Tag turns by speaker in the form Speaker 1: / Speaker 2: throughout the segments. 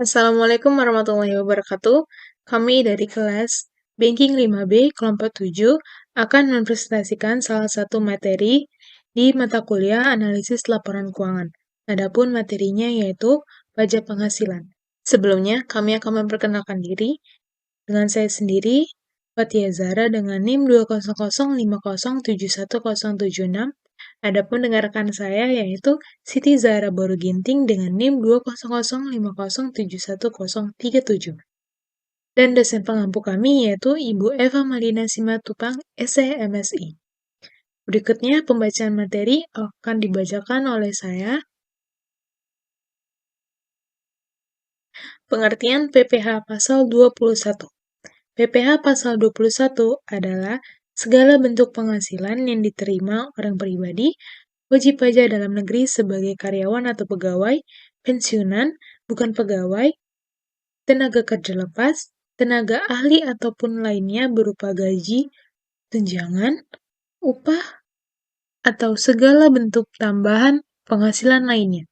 Speaker 1: Assalamualaikum warahmatullahi wabarakatuh. Kami dari kelas Banking 5B kelompok 7 akan mempresentasikan salah satu materi di mata kuliah analisis laporan keuangan. Adapun materinya yaitu pajak penghasilan. Sebelumnya, kami akan memperkenalkan diri dengan saya sendiri, Fatia Zahra dengan NIM 20050717176. Adapun dengan rekan saya yaitu Siti Zahra Boru Ginting dengan NIM 20050717037. Dan dosen pengampu kami yaitu Ibu Eva Malina Simatupang, SMSI. Berikutnya pembacaan materi akan dibacakan oleh saya. Pengertian PPh pasal 21. PPh pasal 21 adalah segala bentuk penghasilan yang diterima orang pribadi, wajib pajak dalam negeri sebagai karyawan atau pegawai, pensiunan, bukan pegawai, tenaga kerja lepas, tenaga ahli ataupun lainnya berupa gaji, tunjangan, upah, atau segala bentuk tambahan penghasilan lainnya.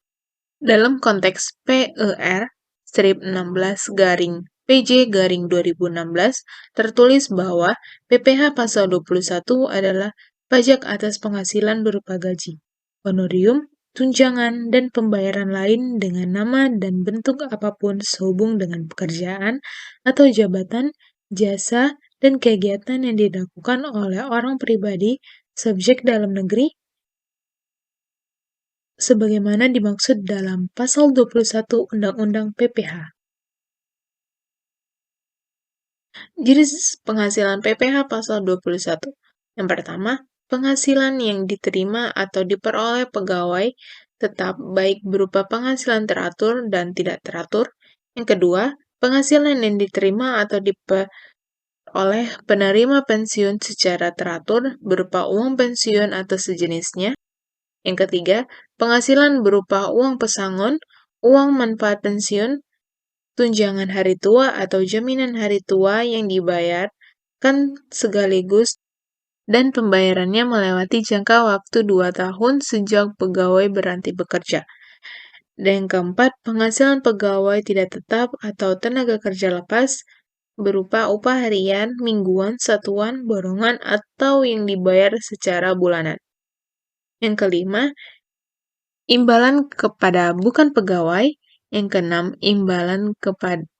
Speaker 1: Dalam konteks PER strip 16 garing PJ garing 2016 tertulis bahwa PPh pasal 21 adalah pajak atas penghasilan berupa gaji, honorium, tunjangan, dan pembayaran lain dengan nama dan bentuk apapun sehubung dengan pekerjaan atau jabatan, jasa, dan kegiatan yang dilakukan oleh orang pribadi subjek dalam negeri sebagaimana dimaksud dalam pasal 21 Undang-Undang PPh. Jenis penghasilan PPh pasal 21. Yang pertama, penghasilan yang diterima atau diperoleh pegawai tetap baik berupa penghasilan teratur dan tidak teratur. Yang kedua, penghasilan yang diterima atau diperoleh penerima pensiun secara teratur berupa uang pensiun atau sejenisnya. Yang ketiga, penghasilan berupa uang pesangon, uang manfaat pensiun, tunjangan hari tua atau jaminan hari tua yang dibayarkan sekaligus dan pembayarannya melewati jangka waktu 2 tahun sejak pegawai berhenti bekerja. Dan yang keempat, penghasilan pegawai tidak tetap atau tenaga kerja lepas berupa upah harian, mingguan, satuan, borongan, atau yang dibayar secara bulanan. Yang kelima, imbalan kepada bukan pegawai. Yang keenam, imbalan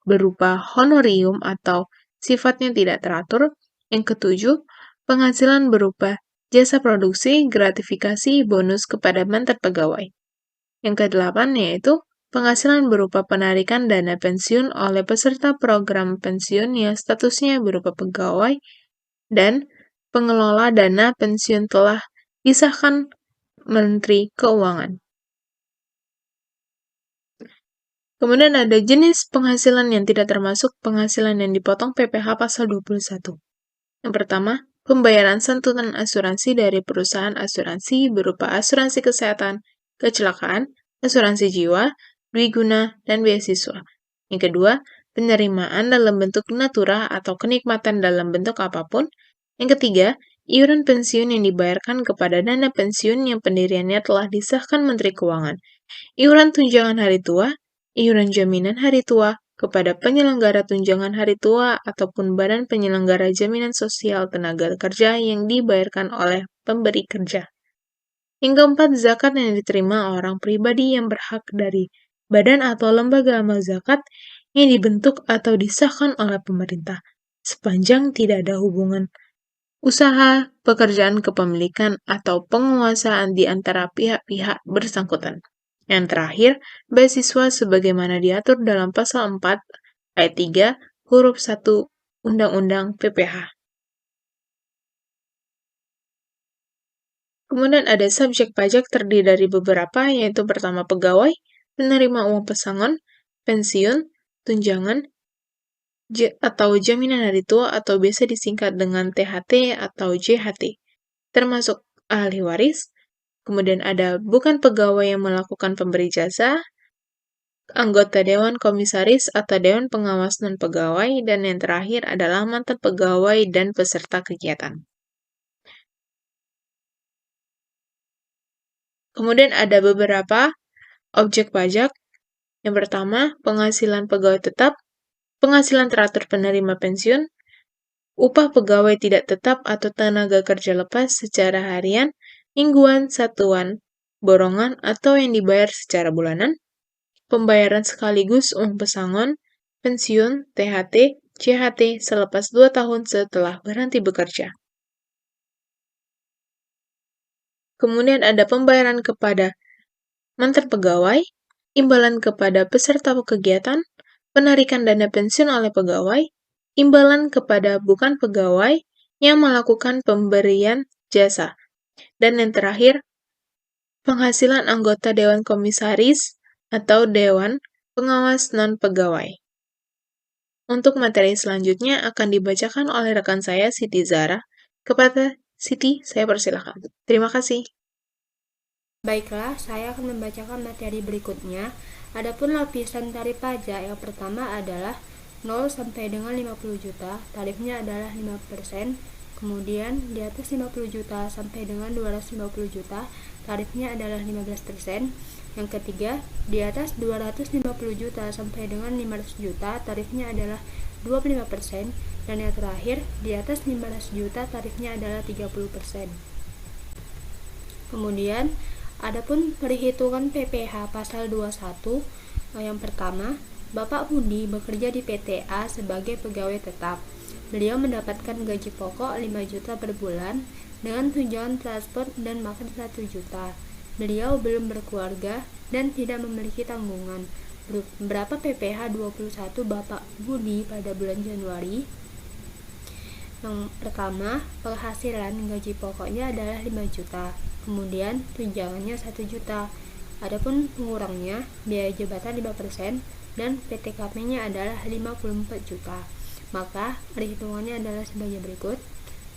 Speaker 1: berupa honorium atau sifatnya tidak teratur. Yang ketujuh, penghasilan berupa jasa produksi, gratifikasi, bonus kepada mantan pegawai. Yang kedelapan yaitu penghasilan berupa penarikan dana pensiun oleh peserta program pensiun yang statusnya berupa pegawai dan pengelola dana pensiun telah disahkan Menteri Keuangan. Kemudian ada jenis penghasilan yang tidak termasuk penghasilan yang dipotong PPh pasal 21. Yang pertama, pembayaran santunan asuransi dari perusahaan asuransi berupa asuransi kesehatan, kecelakaan, asuransi jiwa, dwiguna, dan beasiswa. Yang kedua, penerimaan dalam bentuk natura atau kenikmatan dalam bentuk apapun. Yang ketiga, iuran pensiun yang dibayarkan kepada dana pensiun yang pendiriannya telah disahkan Menteri Keuangan. Iuran tunjangan hari tua, iuran jaminan hari tua kepada penyelenggara tunjangan hari tua ataupun badan penyelenggara jaminan sosial tenaga kerja yang dibayarkan oleh pemberi kerja. Yang keempat, zakat yang diterima orang pribadi yang berhak dari badan atau lembaga amal zakat yang dibentuk atau disahkan oleh pemerintah, sepanjang tidak ada hubungan usaha, pekerjaan kepemilikan, atau penguasaan di antara pihak-pihak bersangkutan. Yang terakhir, beasiswa sebagaimana diatur dalam pasal 4 ayat 3 huruf 1 Undang-Undang PPh. Kemudian ada subjek pajak terdiri dari beberapa, yaitu pertama pegawai, penerima uang pesangon, pensiun, tunjangan, atau jaminan hari tua atau biasa disingkat dengan THT atau JHT, termasuk ahli waris. Kemudian ada bukan pegawai yang melakukan pemberi jasa, anggota Dewan Komisaris atau Dewan Pengawas Non-Pegawai, dan yang terakhir adalah mantan pegawai dan peserta kegiatan. Kemudian ada beberapa objek pajak Yang pertama, penghasilan pegawai tetap, penghasilan teratur penerima pensiun, upah pegawai tidak tetap atau tenaga kerja lepas secara harian, mingguan, satuan, borongan, atau yang dibayar secara bulanan, pembayaran sekaligus uang pesangon, pensiun, THT, CHT selepas 2 tahun setelah berhenti bekerja. Kemudian ada pembayaran kepada mantan pegawai, imbalan kepada peserta kegiatan, penarikan dana pensiun oleh pegawai, imbalan kepada bukan pegawai yang melakukan pemberian jasa. Dan yang terakhir, penghasilan anggota Dewan Komisaris atau Dewan Pengawas Non-Pegawai. Untuk materi selanjutnya akan dibacakan oleh rekan saya, Siti Zara. Kepada Siti, saya persilakan. Terima kasih.
Speaker 2: Baiklah, saya akan membacakan materi berikutnya. Adapun lapisan tarif pajak yang pertama adalah 0 sampai dengan 50 juta, tarifnya adalah 5%. Kemudian di atas 50 juta sampai dengan 250 juta, tarifnya adalah 15%. Yang ketiga, di atas 250 juta sampai dengan 500 juta, tarifnya adalah 25%. Dan yang terakhir, di atas 500 juta, tarifnya adalah 30%. Kemudian, adapun perhitungan PPh pasal 21, yang pertama, Bapak Budi bekerja di PT A sebagai pegawai tetap. Beliau mendapatkan gaji pokok 5 juta per bulan dengan tunjangan transport dan makan 1 juta. Beliau belum berkeluarga dan tidak memiliki tanggungan. Berapa PPh 21 Bapak Budi pada bulan Januari? Yang pertama, penghasilan gaji pokoknya adalah 5 juta. Kemudian tunjangannya 1 juta. Adapun pengurangnya, biaya jabatan 5% dan PTKP-nya adalah 54 juta. Maka perhitungannya adalah sebagai berikut.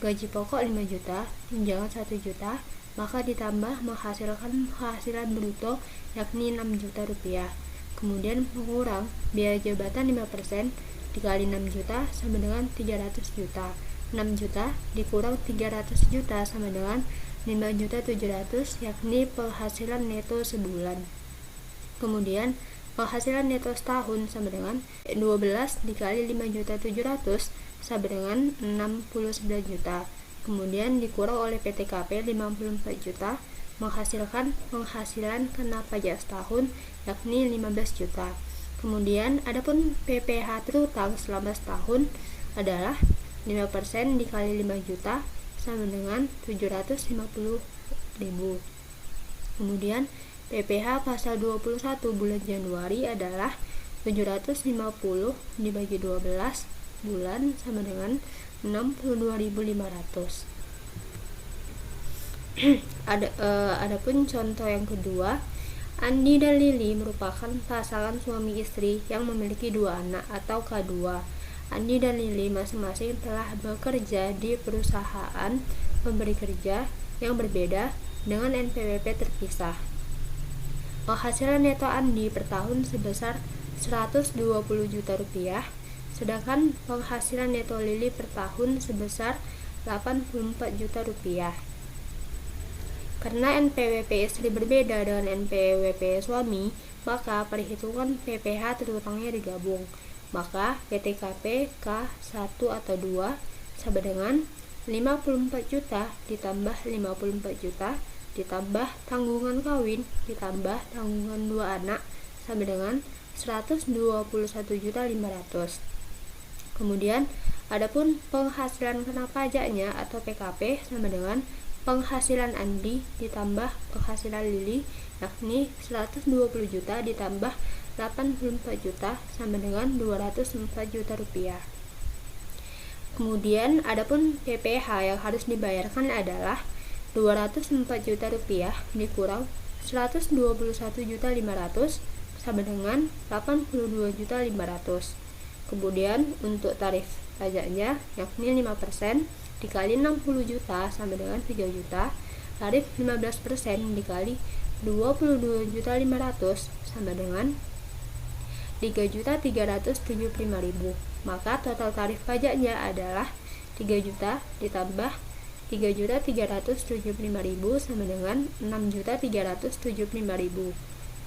Speaker 2: Gaji pokok 5 juta, tunjangan 1 juta, maka ditambah menghasilkan penghasilan bruto yakni 6 juta rupiah. Kemudian pengurang biaya jabatan 5% dikali 6 juta sama dengan 300 juta. 6 juta dikurang 300 juta sama dengan 5.700.000, yakni penghasilan neto sebulan. Kemudian penghasilan neto setahun sama dengan 12 dikali 5.700.000 sama dengan 69 juta. Kemudian dikurang oleh PTKP 54 juta, menghasilkan penghasilan kena pajak setahun yakni 15 juta. Kemudian adapun PPh terutang selama setahun adalah 5% dikali 5 juta sama dengan 750.000. Kemudian PPh pasal 21 bulan Januari adalah 750 dibagi 12 bulan sama dengan 62.500. Adapun contoh yang kedua, Andi dan Lili merupakan pasangan suami istri yang memiliki 2 anak atau K2. Andi dan Lili masing-masing telah bekerja di perusahaan pemberi kerja yang berbeda dengan NPWP terpisah. Penghasilan neto Andi per tahun sebesar 120 juta rupiah, sedangkan penghasilan neto Lili per tahun sebesar 84 juta rupiah. Karena NPWP istri berbeda dengan NPWP suami, maka perhitungan PPh terutangnya digabung. Maka PTKP K1 atau 2 sama dengan 54 juta ditambah 54 juta ditambah tanggungan kawin ditambah tanggungan 2 anak sama dengan 121.500.000. Kemudian adapun penghasilan kena pajaknya atau PKP sama dengan penghasilan Andi ditambah penghasilan Lili yakni 120 juta ditambah 84 juta sama dengan 204 juta rupiah. Kemudian adapun PPh yang harus dibayarkan adalah 204 juta rupiah dikurang 121.500 sama dengan 82.500. Kemudian untuk tarif pajaknya yakni 5% dikali 60 juta sama dengan 3 juta. Tarif 15% dikali 22.500 sama dengan 3.375.000. Maka total tarif pajaknya adalah 3 juta ditambah 3.375.000 sama dengan 6.375.000.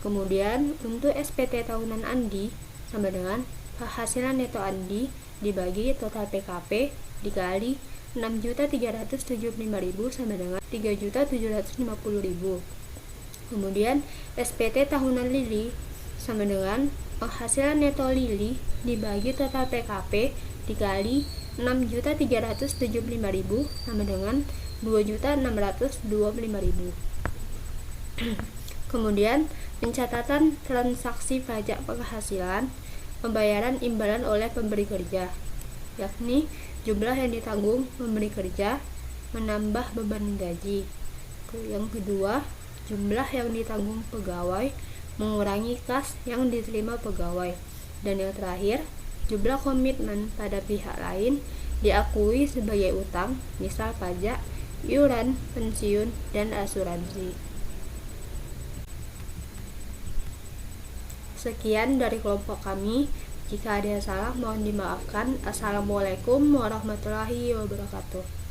Speaker 2: Kemudian untuk SPT tahunan Andi sama dengan penghasilan neto Andi dibagi total PKP dikali 6.375.000 sama dengan 3.750.000. Kemudian SPT tahunan Lili sama dengan penghasilan neto Lili dibagi total PKP dikali 6.375.000 sama dengan 2.625.000. Kemudian pencatatan transaksi pajak penghasilan pembayaran imbalan oleh pemberi kerja, yakni jumlah yang ditanggung pemberi kerja menambah beban gaji. Yang kedua, jumlah yang ditanggung pegawai mengurangi kas yang diterima pegawai. Dan yang terakhir, jumlah komitmen pada pihak lain diakui sebagai utang, misal pajak, iuran, pensiun, dan asuransi. Sekian dari kelompok kami. Jika ada yang salah mohon dimaafkan. Assalamualaikum warahmatullahi wabarakatuh.